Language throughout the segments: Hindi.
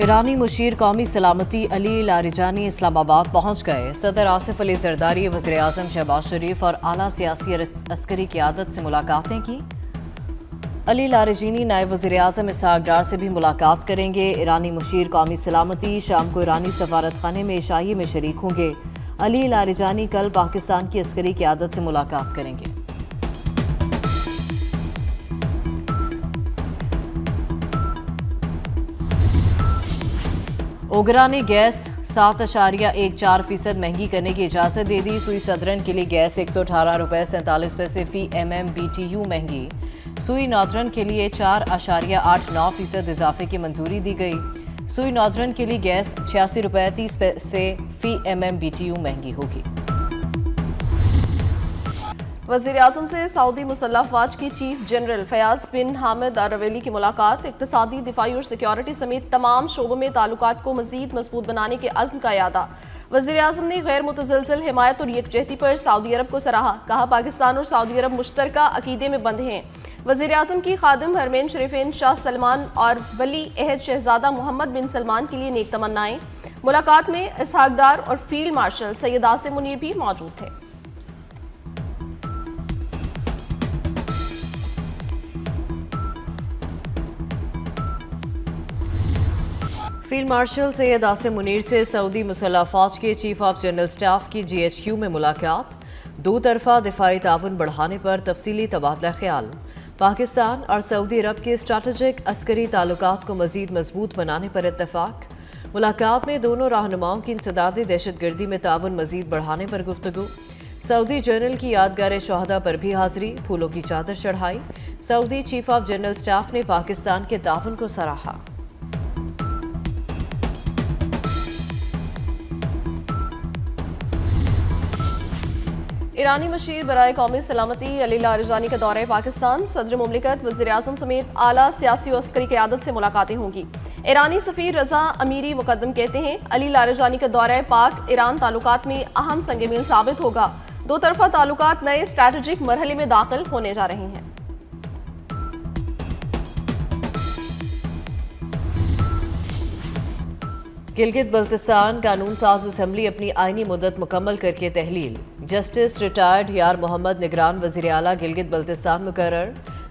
ईरानी मुशीर कौमी सलामती अली लारिजानी इस्लामाबाद पहुंच गए। सदर आसिफ अली जरदारी, वज़ीर आज़म शहबाज शरीफ और आला सियासी अस्करी क़यादत से मुलाकातें की। अली लारिजानी नायब वज़ीर आज़म इसहाक डार से भी मुलाकात करेंगे। ईरानी मुशीर कौमी सलामती शाम को ईरानी सफारत खाने में इशाई में शरीक होंगे। अली लारिजानी कल पाकिस्तान की अस्करी क़यादत से मुलाकात करेंगे। ओगरा ने गैस 7.14% महंगी करने की इजाज़त दे दी। सुई सदरन के लिए गैस 118 रुपये 47 पैसे फ़ी MMBTU महंगी। सुई नॉर्दर्न के लिए 4.89% इजाफे की मंजूरी दी गई। सुई नॉर्दर्न के लिए गैस 86 रुपये 30 पैसे फ़ी MMBTU महंगी होगी। वज़ीर आज़म से सऊदी मुसल्लह अफ़वाज की चीफ जनरल फयाज बिन हामिद अल-रवेली की मुलाकात। इक़्तिसादी, दिफाई और सिक्योरिटी समेत तमाम शोबों में ताल्लुकात को मज़ीद मजबूत बनाने के अज़्म का यादा। वज़ीर आज़म ने गैर मुतज़लज़ल हिमायत और यकजहती पर सऊदी अरब को सराहा। कहा, पाकिस्तान और सऊदी अरब मुश्तरका अकीदे में बंधे हैं। वज़ीर आज़म की खादिम हरमैन शरीफैन शाह सलमान और वली अहद शहजादा मोहम्मद बिन सलमान के लिए नेक तमन्नाएं। मुलाकात में इसहाक डार और फील्ड मार्शल सैयद आसिम मुनीर भी मौजूद थे। फील्ड मार्शल सैयद आसिम मुनीर से सऊदी मुसल्लह अफ़वाज के चीफ ऑफ जनरल स्टाफ की GHQ में मुलाकात। दो तरफा दिफाई ताउन बढ़ाने पर तफसीली तबादला ख्याल। पाकिस्तान और सऊदी अरब के स्ट्रैटेजिक अस्करी ताल्लुकात को मज़ीद मजबूत बनाने पर इत्तफाक। मुलाकात में दोनों रहनुमाओं की इंसदादी दहशतगर्दी में ताउन मज़ीद बढ़ाने पर गुफ्तगू। सऊदी जनरल की यादगार शहदा पर भी हाजिरी, फूलों की चादर चढ़ाई। Saudi chief of general staff ने पाकिस्तान के ताउन को सराहा। ईरानी मुशीर बराए कौमी सलामती अली लारिजानी का दौरा पाकिस्तान। सदर मुमलिकत, वज़ीर आज़म समेत आला सियासी और अस्करी क़यादत से मुलाकातें होंगी। ईरानी सफ़ीर रज़ा अमीरी मुकद्दम कहते हैं, अली लारिजानी का दौरा पाक ईरान ताल्लुकात में अहम संग-मील साबित होगा। दो तरफा ताल्लुकात नए स्ट्रैटेजिक मरहले में दाखिल होने जा रहे हैं। गिलगित बल्तिस्तान कानून साज असम्बली अपनी आइनी मुद्दत मुकम्मल करके तहलील। जस्टिस रिटायर्ड यार मोहम्मद निगरान वज़ीर आला गिलगित बल्तिस्तान मुकर्रर।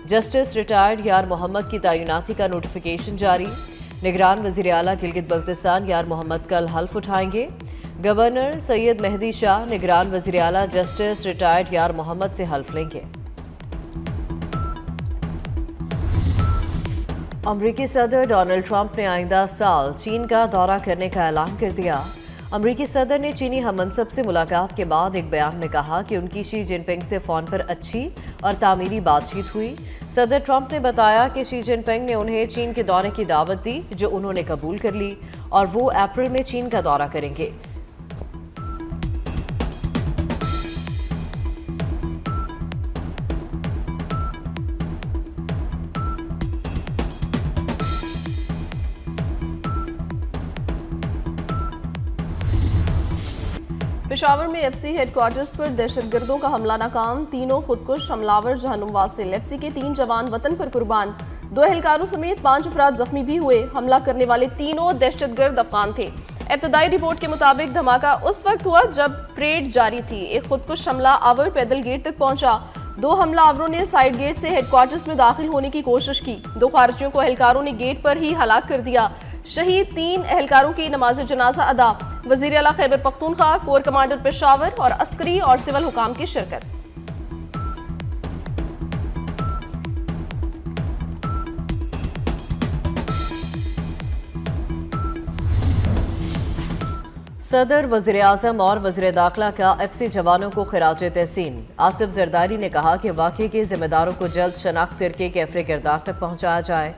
जस्टिस रिटायर्ड यार मोहम्मद की तैनाती का नोटिफिकेशन जारी। निगरान वज़ीर आला गिलगित बल्तिस्तान यार मोहम्मद कल हल्फ उठाएंगे। गवर्नर सैयद मेहदी शाह निगरान वज़ीर आला जस्टिस रिटायर्ड यार मोहम्मद से हल्फ लेंगे। अमरीकी सदर डोनाल्ड ट्रंप ने आइंदा साल चीन का दौरा करने का ऐलान कर दिया। अमरीकी सदर ने चीनी हममनसब से मुलाकात के बाद एक बयान में कहा कि उनकी शी जिनपिंग से फ़ोन पर अच्छी और तामीरी बातचीत हुई। सदर ट्रंप ने बताया कि शी जिनपिंग ने उन्हें चीन के दौरे की दावत दी, जो उन्होंने कबूल कर ली और वो अप्रैल में चीन का दौरा करेंगे। पेशावर में FC हेडक्वार्टर्स पर दहशतगर्दों का हमला नाकाम। तीनों खुदकुश हमलावर जहन्नुम वासिल। FC के 3 जवान वतन पर कुर्बान। 2 एहलकारों समेत 5 अफराद जख्मी भी हुए। हमला करने वाले तीनों दहशतगर्द अफगान थे। इब्तदाई रिपोर्ट के मुताबिक धमाका उस वक्त हुआ जब परेड जारी थी। एक खुदकुश हमला आवर पैदल गेट तक पहुंचा। 2 हमलावरों ने साइड गेट से हेडक्वार्टर्स में दाखिल होने की कोशिश की। 2 खारिजियों को एहलकारों ने गेट पर ही हलाक कर दिया। शहीद 3 एहलकारों की नमाज जनाजा अदा। वज़ीर आला खैबर पख्तूनख्वा, कोर कमांडर पेशावर और अस्करी और सिविल हुकाम की शिरकत। सदर, वज़ीर आज़म और वज़ीर दाखिला का FC जवानों को खिराज तहसीन। आसिफ जरदारी ने कहा कि वाक़े के जिम्मेदारों को जल्द शनाख्त करके कैफरे किरदार तक पहुँचाया जाए।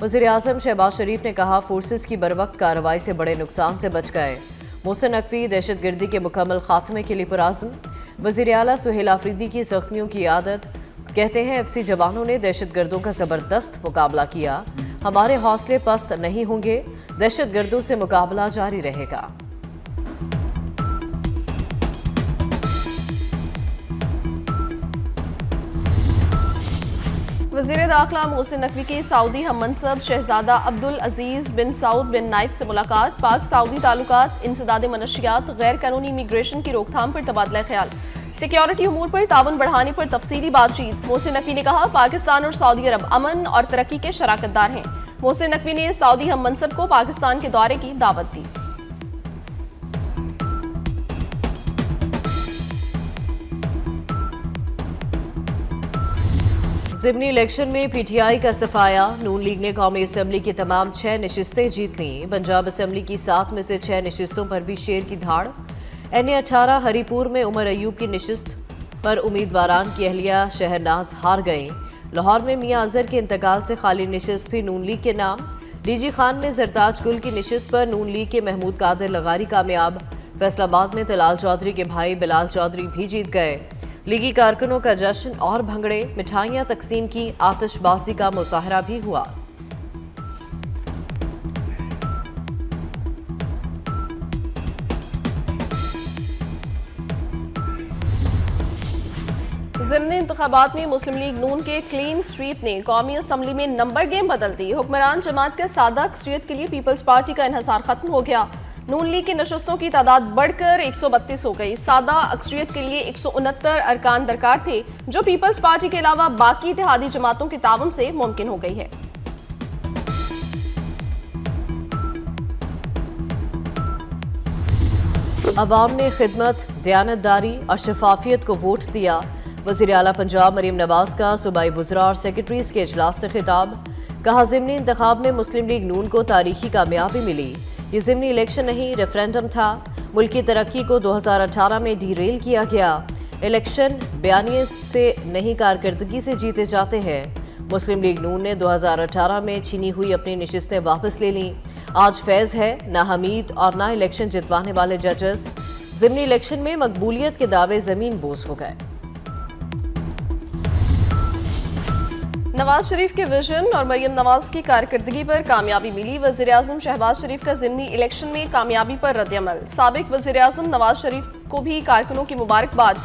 वज़ीर आज़म शहबाज शरीफ ने कहा, फोर्सेस की बरवक्त कार्रवाई से बड़े नुकसान से बच गए। मोहसिन नकवी दहशतगर्दी के मुकम्मल खात्मे के लिए पुराज़्म। वज़ीर आला सुहेल आफरीदी की ज़ख्मियों की आदत। कहते हैं, FC जवानों ने दहशतगर्दों का ज़बरदस्त मुकाबला किया। हमारे हौसले पस्त नहीं होंगे, दहशतगर्दों से मुकाबला जारी रहेगा। वज़ीर दाखिला मोहसिन नकवी की सऊदी हम मनसब शहजादा अब्दुल अजीज़ बिन सऊद बिन नाइफ से मुलाकात। पाक सऊदी ताल्लुकात, इंसदाद मनशियात, गैर कानूनी इमिग्रेशन की रोकथाम पर तबादला ख्याल, सिक्योरिटी उमूर पर ताउन बढ़ाने पर तफसीली बातचीत। मोहसिन नकवी ने कहा, पाकिस्तान और सऊदी अरब अमन और तरक्की के शराकतदार हैं। मोहसिन नकवी ने सऊदी हम मनसब को पाकिस्तान के दौरे की दावत दी। ज़िमनी इलेक्शन में पीटीआई का सफाया। नून लीग ने कौमी असम्बली की तमाम 6 नशिस्तें जीत लीं। पंजाब असम्बली की 7 में से 6 नशिस्तों पर भी शेर की धाड़। NA-18 हरीपुर में उमर अयूब की नशिस्त पर उम्मीदवारान की अहलिया शहरनाज हार गए। लाहौर में मियां अजहर के इंतकाल से खाली नशिस्त भी नून लीग के नाम। डीजी खान में जरताज गुल की नशिस्त पर नून लीग के महमूद कादिर लगारी कामयाब। फैसलाबाद में तलाल चौधरी के भाई बिलाल चौधरी भी जीत गए। लीगी कारकुनों का जश्न और भंगड़े, मिठाइयां तकसीम की, आतिशबाजी का मुजाहरा भी हुआ। ज़िमनी इंतखाबात में मुस्लिम लीग नून के क्लीन स्वीप ने कौमी असम्बली में नंबर गेम बदल दी। हुक्मरान जमात के सादा अक्सरियत के लिए पीपल्स पार्टी का इन्हसार खत्म हो गया। नून लीग की नशस्तों की तादाद बढ़कर 132 हो गई। सादा अक्सरियत के लिए 169 अरकान दरकार थे, जो पीपल्स पार्टी के अलावा बाकी इत्तेहादी जमातों के ताउन से मुमकिन हो गई है। अवाम ने खिदमत, दयानतदारी और शफाफियत को वोट दिया। वज़ीर आला पंजाब मरीम नवाज का सूबाई वज़रा और सेक्रेटरीज के इजलास से खिताब। कहा, ज़िमनी इंतखाब में मुस्लिम लीग नून को तारीखी कामयाबी मिली। ये ज़िमनी इलेक्शन नहीं, रेफरेंडम था। मुल्क की तरक्की को 2018 में डीरेल किया गया। इलेक्शन बयानिए से नहीं, कारकर्दगी से जीते जाते हैं। मुस्लिम लीग नून ने 2018 में छीनी हुई अपनी नशिस्तें वापस ले लीं। आज फैज़ है ना हमीद और ना इलेक्शन जितवाने वाले जजेस। ज़िमनी इलेक्शन में मकबूलियत के दावे ज़मीन बोझ हो गए। नवाज शरीफ के विजन और मरियम नवाज की कारकर्दगी पर कामयाबी मिली। वज़ीर आज़म शहबाज शरीफ का ज़िमनी इलेक्शन में कामयाबी पर रद्द-ए-अमल। साबिक वज़ीर आज़म नवाज शरीफ को भी कारकुनों की मुबारकबाद।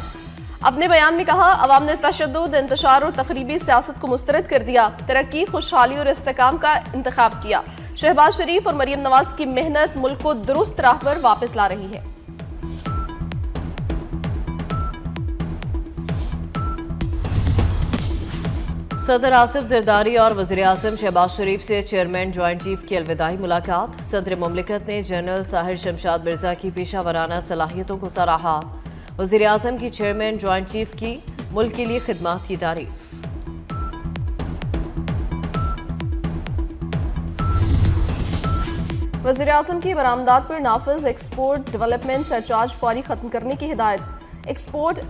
अपने बयान में कहा, अवाम ने तशद्दुद, इंतशार और तखरीबी सियासत को मुस्तरद कर दिया। तरक्की, खुशहाली और इस्तेकाम का इंतखाब किया। शहबाज शरीफ और मरियम नवाज की मेहनत मुल्क को दुरुस्त राह पर वापस ला रही है। सदर आसिफ जरदारी और वज़ीर आज़म शहबाज शरीफ से चेयरमैन जॉइंट चीफ की अलविदाई मुलाकात। सदर मुमलिकत ने जनरल साहिर शमशाद मिर्जा की पेशा वराना सलाहियतों को सराहा। वज़ीर आज़म की चेयरमैन जॉइंट चीफ की मुल्क के लिए खिदमात की तारीफ। वज़ीर आज़म की बरामदात पर नाफिज एक्सपोर्ट डेवलपमेंट सरचार्ज फौरी खत्म करने की हिदायत। एक्सपोर्ट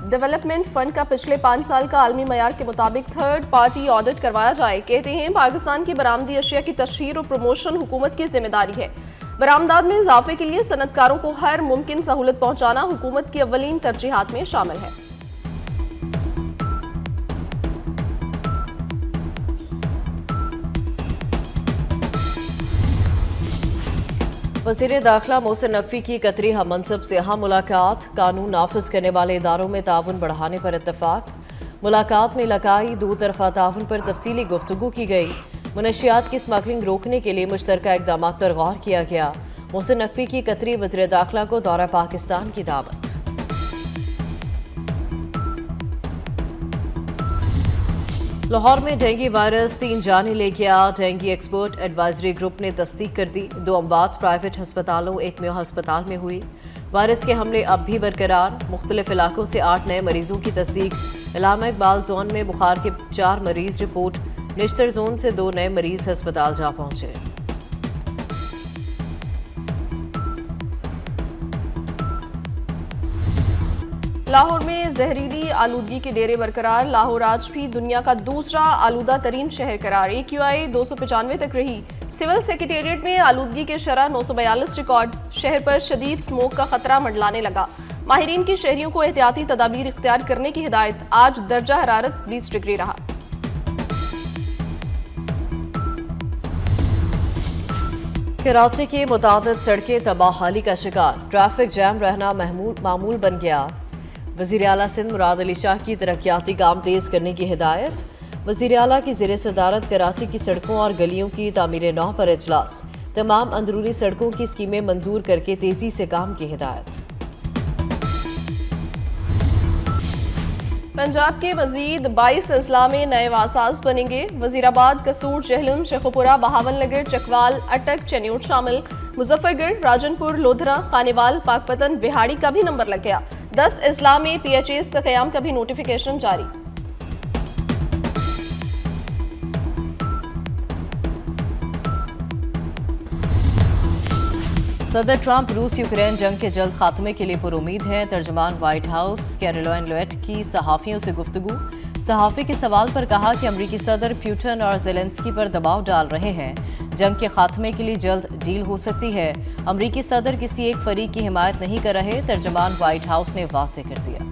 डेवलपमेंट फंड का पिछले 5 साल का आलमी मयार के मुताबिक थर्ड पार्टी ऑडिट करवाया जाए। कहते हैं, पाकिस्तान की बरामदी अशिया की तशहीर और प्रमोशन हुकूमत की जिम्मेदारी है। बरामदात में इजाफे के लिए सनतकारों को हर मुमकिन सहूलत पहुंचाना हुकूमत की अव्वलीन तरजीहात में शामिल है। वज़ीर दाखिला मोहसिन नकवी की कतरी हम मनसब से अहम मुलाकात। कानून नाफिज करने वाले इदारों में ताउन बढ़ाने पर इत्तफाक। मुलाकात में इलाकाई दो तरफा ताउन पर तफसीली गुफ्तगू की गई। मनशियात की स्मगलिंग रोकने के लिए मुश्तरका इक़दाम पर गौर किया गया। मोहसिन नकवी की कतरी वज़ीर दाखिला को दौरा पाकिस्तान की दावत। लाहौर में डेंगू वायरस 3 जाने ले गया। डेंगू एक्सपर्ट एडवाइजरी ग्रुप ने तस्दीक कर दी। 2 अमवात प्राइवेट हस्पतालों, एक मेयो हस्पताल में हुई। वायरस के हमले अब भी बरकरार। मुख्तलिफ इलाकों से 8 नए मरीजों की तस्दीक। इलामा इकबाल जोन में बुखार के 4 मरीज रिपोर्ट। निश्तर जोन से 2 नए मरीज अस्पताल जा पहुंचे। लाहौर में जहरीली आलूदगी के डेरे बरकरार। लाहौर आज भी दुनिया का दूसरा आलूदा तरीन शहर करार। AQI 295 तक रही। सिविल सेक्रेटेरिएट में आलूदगी के शरह 942 रिकॉर्ड। शहर पर शदीद स्मोक का खतरा मंडलाने लगा। माहिरीन की शहरियों को एहतियाती तदाबीर इख्तियार करने की हिदायत। आज दर्जा हरारत 20 डिग्री रहा। कराची की मुतादिद सड़कें तबाहाली का शिकार। ट्रैफिक जैम रहना मामूल बन गया। वज़ीर आला सिंध मुराद अली शाह की तरक्याती काम तेज़ करने की हिदायत। वज़ीर आला की ज़ेर सदारत कराची की सड़कों और गलियों की तामीर नौ पर इजलास। तमाम अंदरूनी सड़कों की स्कीमें मंजूर करके तेजी से काम की हिदायत। पंजाब के मजीद 22 अजला में नए वासास बनेंगे। वजीराबाद, कसूर, जहलम, शेखुपुरा, बहावलनगर, चकवाल, अटक, चन्योट शामिल। मुजफ्फरगढ़, राजनपुर, लोधरा, खानेवाल, पाकपतन, बिहाड़ी का भी नंबर लग गया। 10 अजला में PHAs का क़याम का भी नोटिफिकेशन जारी। सदर ट्रंप रूस यूक्रेन जंग के जल्द खात्मे के लिए पुरुमीद हैं। तर्जमान व्हाइट हाउस कैरोलाइन लेविट की सहाफ़ियों से गुफ्तगू। सहाफ़ी के सवाल पर कहा कि अमरीकी सदर पुतिन और ज़ेलेंस्की पर दबाव डाल रहे हैं। जंग के खात्मे के लिए जल्द डील हो सकती है। अमरीकी सदर किसी एक फरीक की हिमायत नहीं कर रहे, तर्जमान व्हाइट हाउस ने वाज़ेह कर दिया।